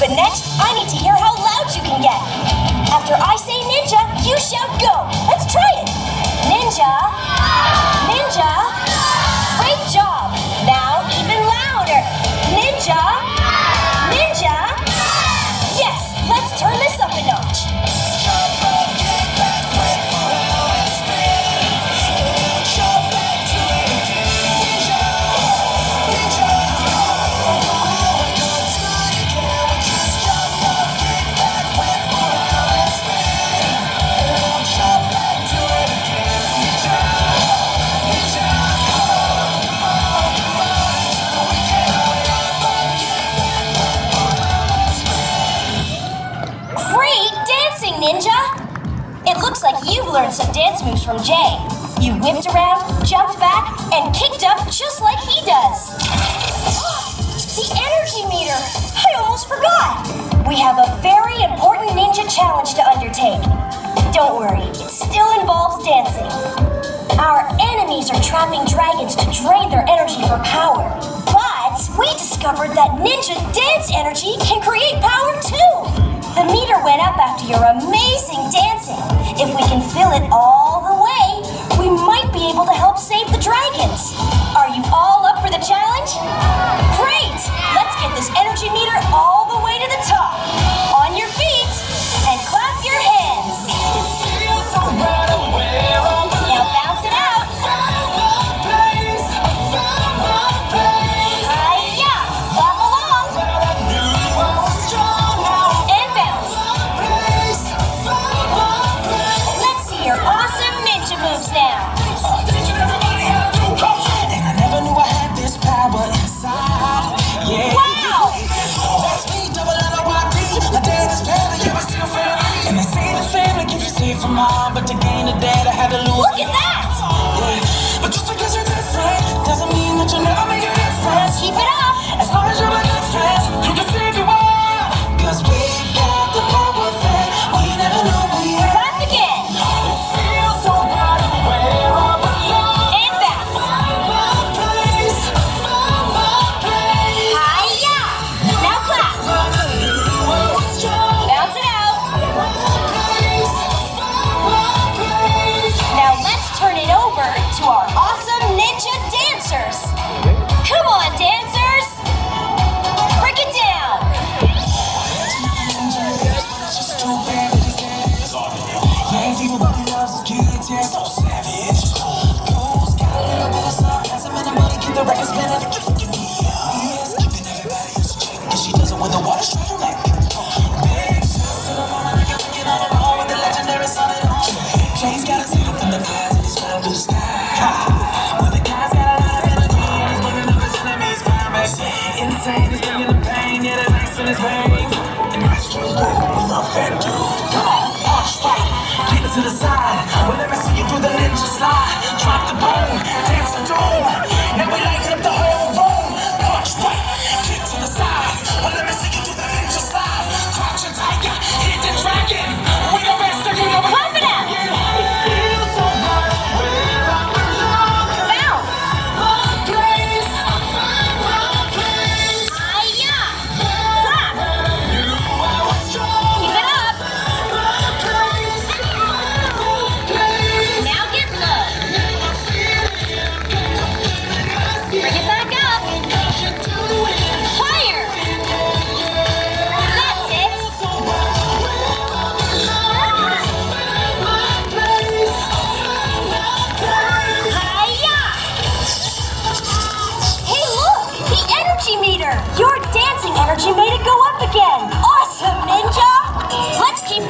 But next, I need to hear how loud you can get. After I say ninja, you shout go. Let's try it. Ninja. Ninja. Great job. Now even louder. Ninja. Ninja. Yes, let's turn this up a notch. Ninja? It looks like you've learned some dance moves from Jay. You whipped around, jumped back, and kicked up just like he does. The energy meter! I almost forgot! We have a very important ninja challenge to undertake. Don't worry, it still involves dancing. Our enemies are trapping dragons to drain their energy for power. But we discovered that ninja dance energy can create power too! The meter went up after your amazing dancing. If we can fill it all the way, we might be able to help save the dragons. Are you all up for the challenge? Great! Let's get this energy meter all the way to the top. On your feet and clap your hands. Now bounce it out. Hi-ya! Clap along. And bounce. Let's see your awesome ninja moves now. And I never knew I had this power inside. Yeah. Wow! That's me, double L-O-Y-D. My dad is family, yeah, we're still family. And they say the family keeps you safe from harm, but to gain a dad, I had to lose. Look at that! Yeah. But just because you're different doesn't mean that you'll never make a difference. Keep it up! As long as you're my good friends, you can save your world. Cause we got the power that we never knew we had. Clap again! It feels so right where I belong. And bounce. Hi-ya! Now clap. Bounce it out.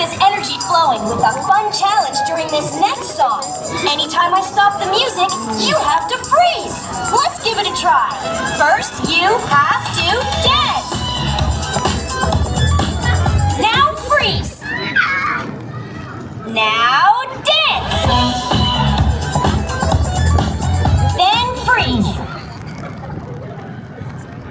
this energy flowing with a fun challenge during this next song. Anytime I stop the music, you have to freeze. Let's give it a try. First, you have to dance. Now freeze. Now dance. Then freeze.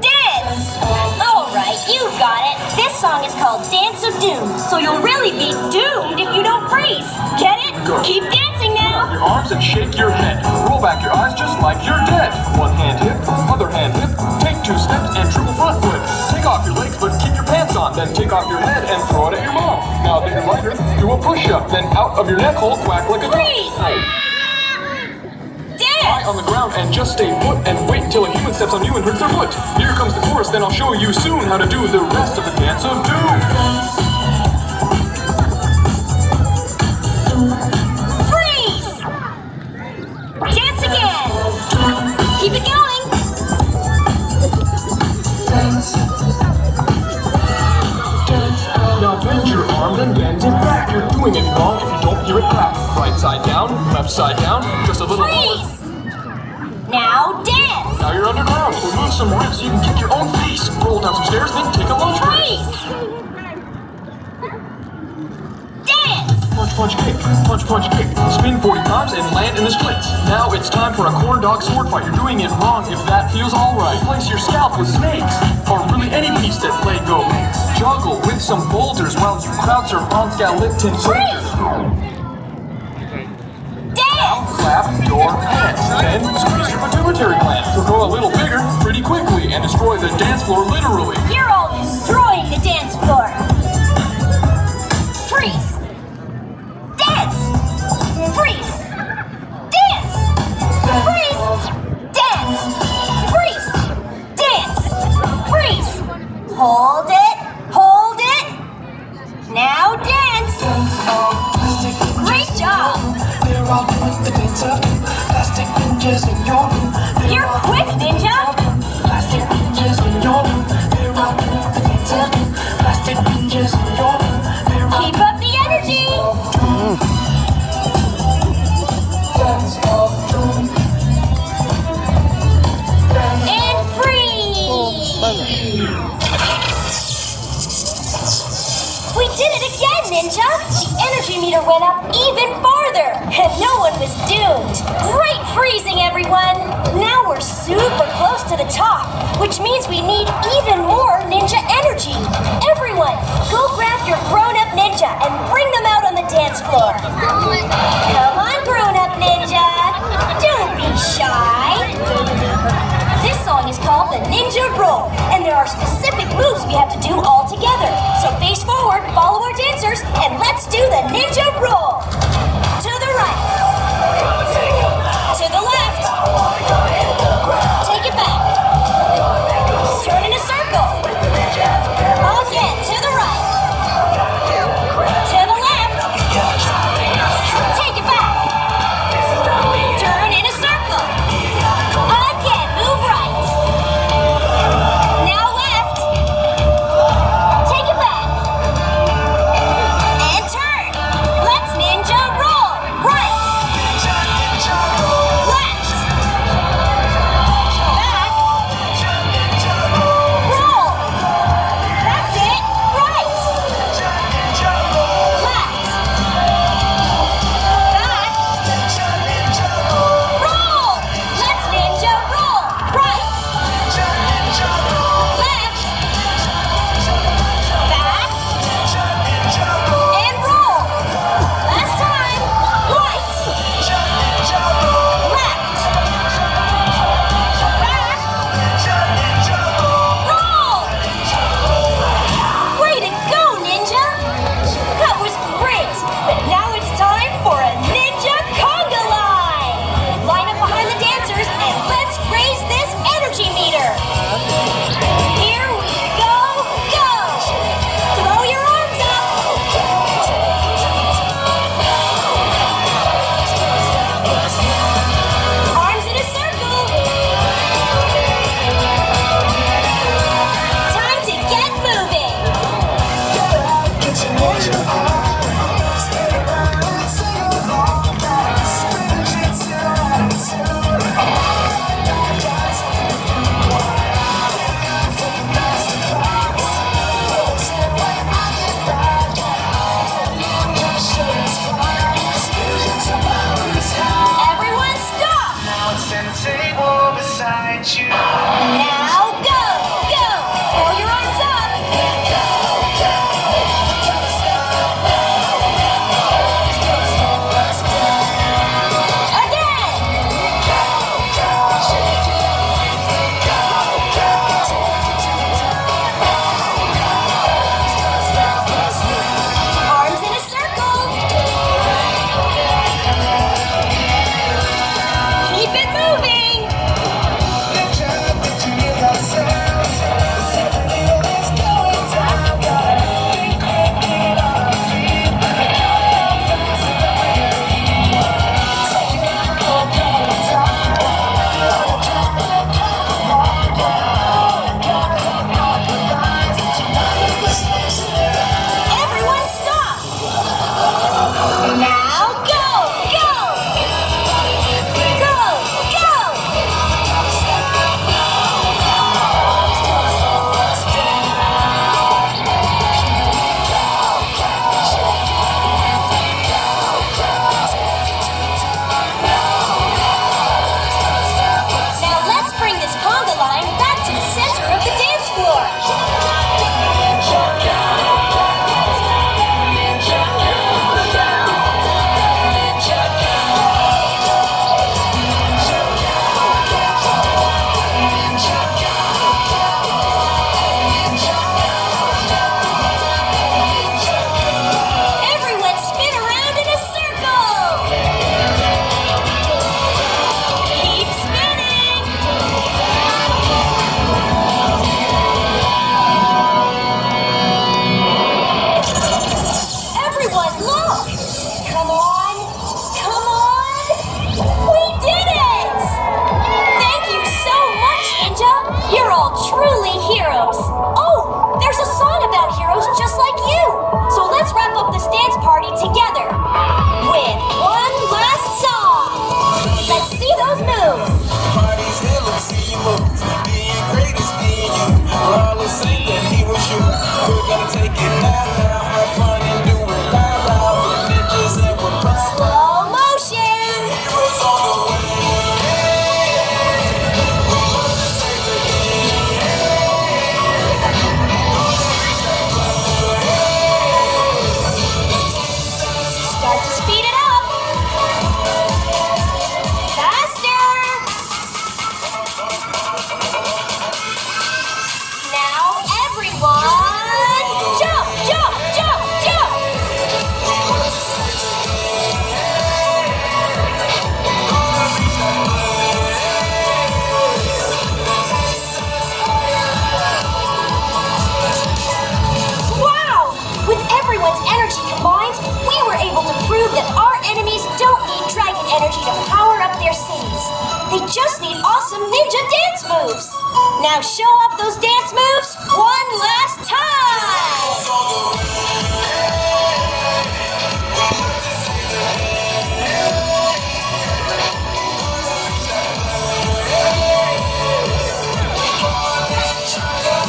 Dance. All right, you got it. This song is called Dance of Doom, so you'll really be doomed if you don't freeze. Get it? Go. Keep dancing now. Your arms and shake your head. Roll back your eyes just like you're dead. One hand hip, other hand hip. Take 2 steps and triple front flip. Take off your legs, but keep your pants on. Then take off your head and throw it at your mom. Now that you're lighter, do a push-up. Then out of your neck hole, quack like a duck. Freeze. Lie on the ground and just stay put and wait till a human steps on you and hurts their foot. Here comes the chorus, then I'll show you soon how to do the rest of the Dance of Doom. Freeze. Dance again. Keep it going. Now bend your arm, then bend it back. You're doing it wrong if you don't hear it clap. Right side down, left side down, just a little Freeze. Now dance. Now you're underground. Remove some ribs so you can kick your own face. Roll down some stairs, then take a lunch break. Freeze. Dance. Punch, punch, kick. Punch, punch, kick. Spin 40 times and land in the splits. Now it's time for a corn dog sword fight. You're doing it wrong if that feels alright. Place your scalp with snakes, or really any piece that Lego makes. Juggle with some boulders while you crowd surf on skeleton soldiers. Clap your hands, then squeeze your pituitary gland to grow a little bigger pretty quickly and destroy the dance floor literally. You're all destroying the dance floor. Freeze. Dance. Freeze. Dance. Freeze. Dance. Freeze. Dance. Freeze. Hold it. Hold it. Now dance. Great job. They're all doing the dance of doom. Plastic ninjas in your room. You're quick, Ninja. Plastic ninjas in your room. They're all doing the dance of doom. Plastic ninjas in your room. They're all Keep up the energy. dance of doom. And freeze. We did it again, Ninja. The energy meter went up even farther, and no one was doomed. Great freezing, everyone. Now we're super close to the top, which means we need even more ninja energy. Everyone, go grab your grown-up ninja and bring them out on the dance floor. Come on, grown-up ninja. Don't be shy. This song is called the Ninja Roll, and there are specific moves we have to do all together. So face forward, follow our dancers, and let's do the Ninja Roll. To the right. To the left. Take it back. Turn in a circle. Again, to the right. To the left. Take it back. Turn in a circle. Again, move right. Now left. Take it back. And turn. Let's Come on! Come on! We did it! Thank you so much, Ninja! You're all truly heroes! Oh, there's a song about heroes just like you! So let's wrap up this dance party together with one last song! Let's see those moves! Party's here, let's see you move. Being great is being you. All the same that he was you. We're gonna take it now, have fun and do it loud. With ninjas and with pride. Slow motion! Heroes on the way. We love to save the Start to speed it up! Faster! Now everyone, jump, jump, jump, jump! Wow! With everyone's energy combined, we were able to prove that our enemies don't need dragon energy to power up their cities. They just need awesome ninja dance moves. Now show off those dance moves one last time!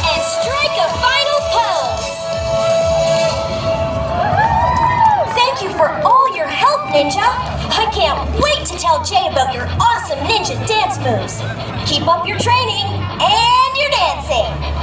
And strike a final pose! Thank you for all your help, Ninja! I can't wait to tell Jay about your awesome ninja dance moves! Keep up your training and your dancing!